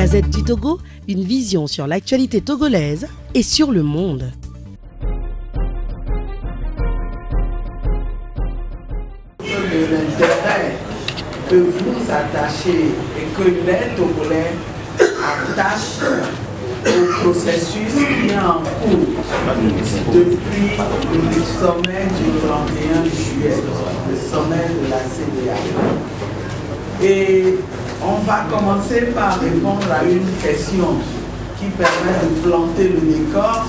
Gazette du Togo, une vision sur l'actualité togolaise et sur le monde. De l'intérêt que vous attachez et que les Togolais attachent au processus qui est en cours depuis le sommet du 31 juillet, le sommet de la CEDEAO. Et on va commencer par répondre à une question qui permet de planter le décor.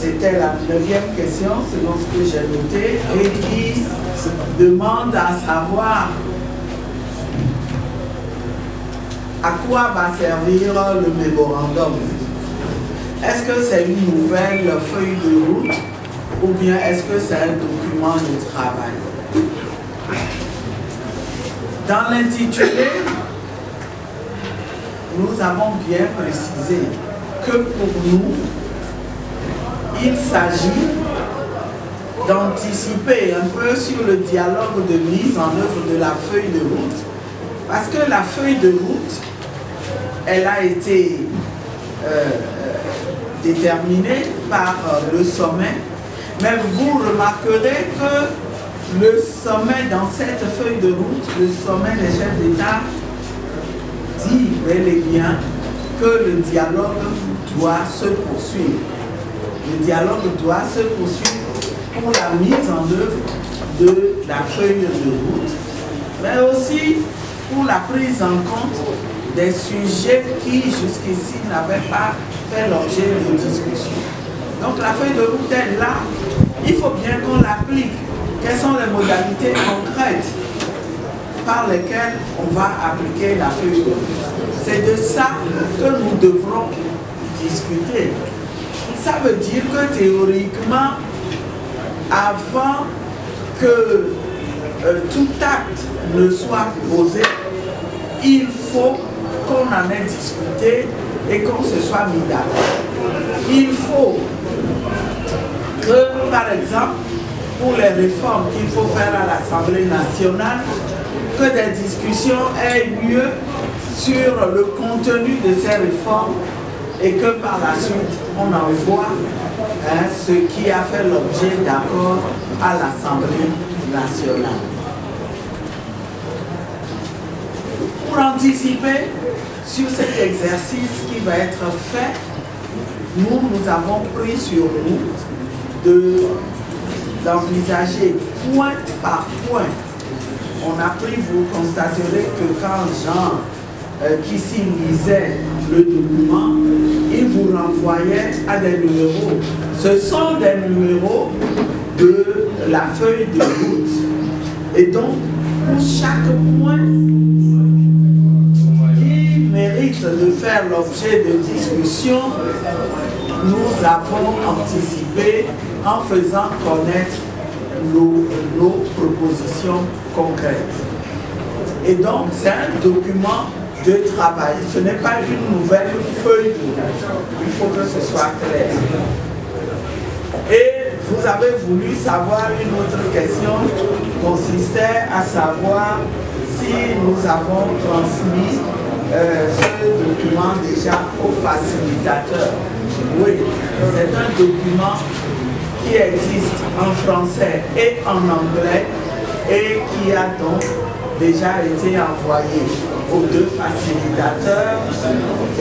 C'était la 9e question, selon ce que j'ai noté, et qui demande à savoir à quoi va servir le mémorandum. Est-ce que c'est une nouvelle feuille de route ou bien est-ce que c'est un document de travail? Dans l'intitulé, nous avons bien précisé que pour nous, il s'agit d'anticiper un peu sur le dialogue de mise en œuvre de la feuille de route, parce que la feuille de route, elle a été déterminée par le sommet, mais vous remarquerez que le sommet, dans cette feuille de route, le sommet des chefs d'État dit bel et bien que le dialogue doit se poursuivre. Le dialogue doit se poursuivre pour la mise en œuvre de la feuille de route, mais aussi pour la prise en compte des sujets qui jusqu'ici n'avaient pas fait l'objet de discussion. Donc la feuille de route est là, il faut bien qu'on l'applique. Quelles sont les modalités concrètes par lesquelles on va appliquer la feuille de route? C'est de ça que nous devrons discuter. Ça veut dire que théoriquement, avant que tout acte ne soit posé, il faut qu'on en ait discuté et qu'on se soit mis d'accord. Il faut que, par exemple, pour les réformes qu'il faut faire à l'Assemblée nationale, que des discussions aient lieu sur le contenu de ces réformes et que par la suite on envoie ce qui a fait l'objet d'accord à l'Assemblée nationale. Pour anticiper sur cet exercice qui va être fait, nous avons pris sur nous d'envisager point par point. On a pris, vous constaterez que quand Jean qui s'y lisait le document, il vous renvoyait à des numéros. Ce sont des numéros de la feuille de route. Et donc, pour chaque point qui mérite de faire l'objet de discussion, nous avons anticipé en faisant connaître nos propositions concrètes. Et donc, c'est un document de travail. Ce n'est pas une nouvelle feuille de route. Il faut que ce soit clair. Et vous avez voulu savoir une autre question consistait à savoir si nous avons transmis ce document déjà au facilitateur. Oui, c'est un document qui existe en français et en anglais et qui a donc déjà été envoyé aux deux facilitateurs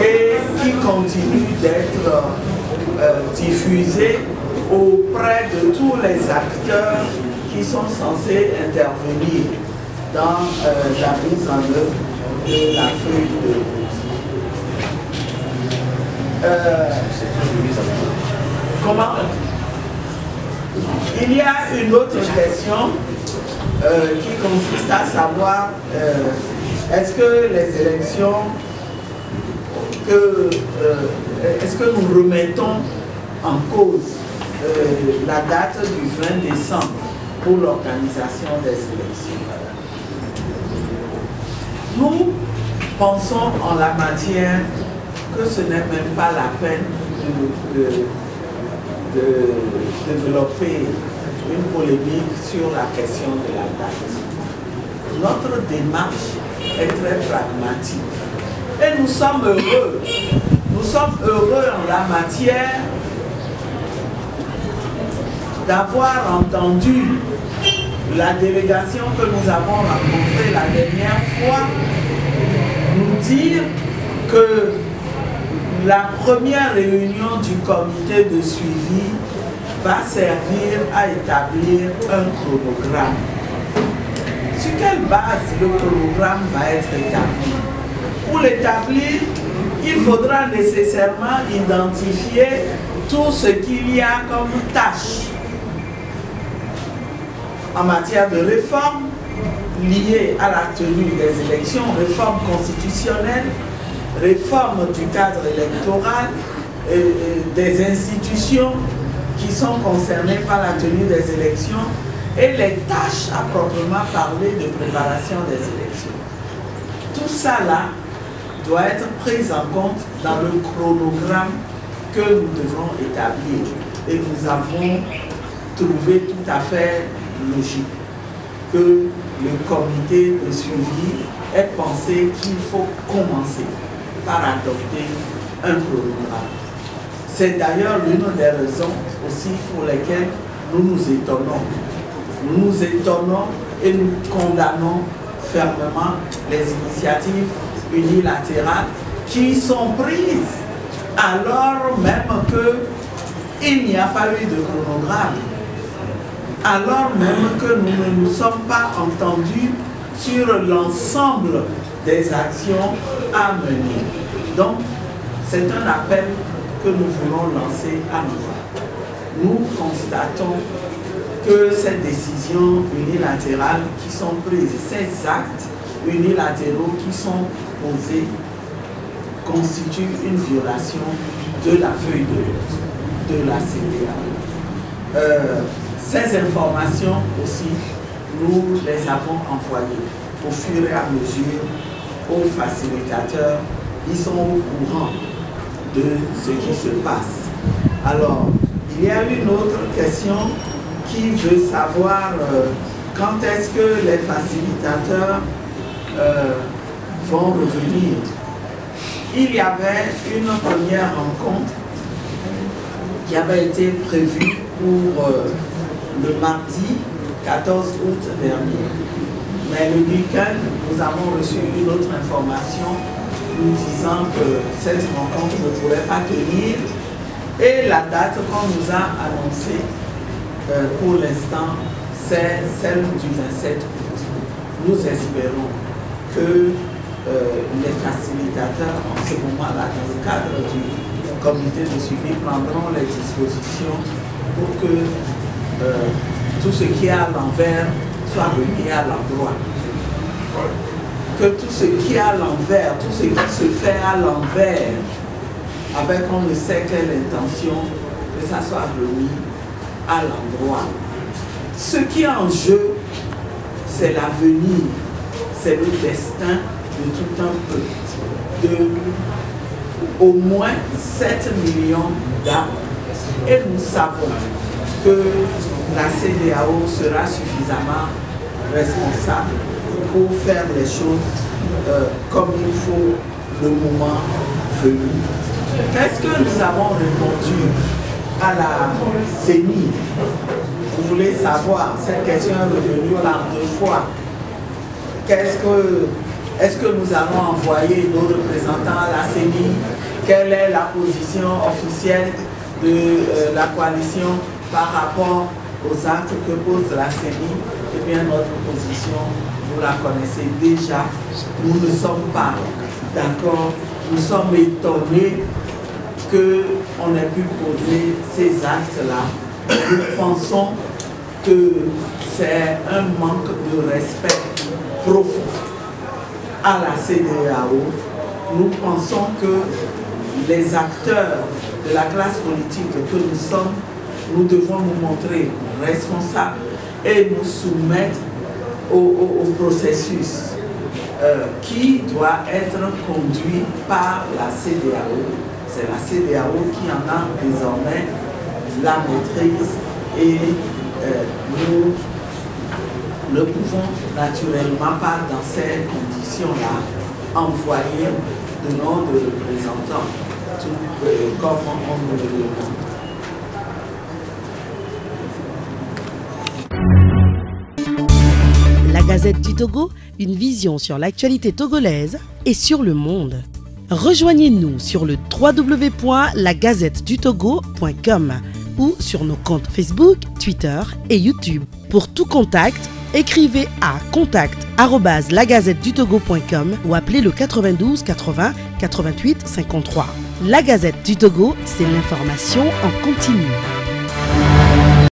et qui continue d'être diffusé auprès de tous les acteurs qui sont censés intervenir dans la mise en œuvre de la feuille de route. Comment? Il y a une autre question qui consiste à savoir est-ce que les élections, est-ce que nous remettons en cause la date du 20 décembre pour l'organisation des élections? Nous pensons en la matière que ce n'est même pas la peine de développer une polémique sur la question de la date. Notre démarche est très pragmatique. Et nous sommes heureux. Nous sommes heureux en la matière d'avoir entendu la délégation que nous avons rencontrée la dernière fois nous dire que la première réunion du comité de suivi va servir à établir un chronogramme. Sur quelle base le chronogramme va être établi? Pour l'établir, il faudra nécessairement identifier tout ce qu'il y a comme tâches en matière de réforme liée à la tenue des élections, réforme constitutionnelle, réforme du cadre électoral, des institutions qui sont concernées par la tenue des élections et les tâches à proprement parler de préparation des élections. Tout ça là doit être pris en compte dans le chronogramme que nous devons établir. Et nous avons trouvé tout à fait logique que le comité de suivi ait pensé qu'il faut commencer par adopter un chronogramme. C'est d'ailleurs l'une des raisons aussi pour lesquelles nous nous étonnons. Nous nous étonnons et nous condamnons fermement les initiatives unilatérales qui sont prises alors même qu'il n'y a pas eu de chronogramme, alors même que nous ne nous sommes pas entendus sur l'ensemble des actions à mener. Donc, c'est un appel que nous voulons lancer à nouveau. Nous constatons que ces décisions unilatérales qui sont prises, ces actes unilatéraux qui sont posés, constituent une violation de la feuille de route de la CEDEAO. Ces informations aussi, nous les avons envoyées au fur et à mesure aux facilitateurs. Ils sont au courant de ce qui se passe. Alors, il y a une autre question qui veut savoir quand est-ce que les facilitateurs vont revenir. Il y avait une première rencontre qui avait été prévue pour le mardi 14 août dernier. Mais le week-end, nous avons reçu une autre information nous disant que cette rencontre ne pourrait pas tenir. Et la date qu'on nous a annoncée pour l'instant, c'est celle du 27 août. Nous espérons que les facilitateurs, en ce moment-là, dans le cadre du comité de suivi, prendront les dispositions pour que tout ce qui est à l'envers soit remis à l'endroit. Que tout ce qui est à l'envers, tout ce qui se fait à l'envers, avec on ne sait quelle intention, que ça soit remis à l'endroit. Ce qui est en jeu, c'est l'avenir, c'est le destin de tout un peuple, de au moins 7 millions d'âmes. Et nous savons que la CEDEAO sera suffisamment responsable pour faire les choses comme il faut le moment venu. Qu'est-ce que nous avons répondu à la CENI? Vous voulez savoir, cette question est revenue par 2 fois. Est-ce que nous allons envoyer nos représentants à la CENI? Quelle est la position officielle de la coalition par rapport aux actes que pose la CENI? Eh bien, notre position, vous la connaissez déjà. Nous ne sommes pas d'accord. Nous sommes étonnés qu'on ait pu poser ces actes-là. Nous pensons que c'est un manque de respect profond à la CEDEAO. Nous pensons que les acteurs de la classe politique que nous sommes, nous devons nous montrer responsables et nous soumettre au processus qui doit être conduit par la CEDEAO. C'est la CEDEAO qui en a désormais la maîtrise et nous ne pouvons naturellement pas dans ces conditions-là envoyer de nos représentants, comme on nous le demande. La Gazette du Togo, une vision sur l'actualité togolaise et sur le monde. Rejoignez-nous sur le www.lagazettedutogo.com ou sur nos comptes Facebook, Twitter et YouTube. Pour tout contact, écrivez à contact@lagazettedutogo.com ou appelez le 92 80 88 53. La Gazette du Togo, c'est l'information en continu.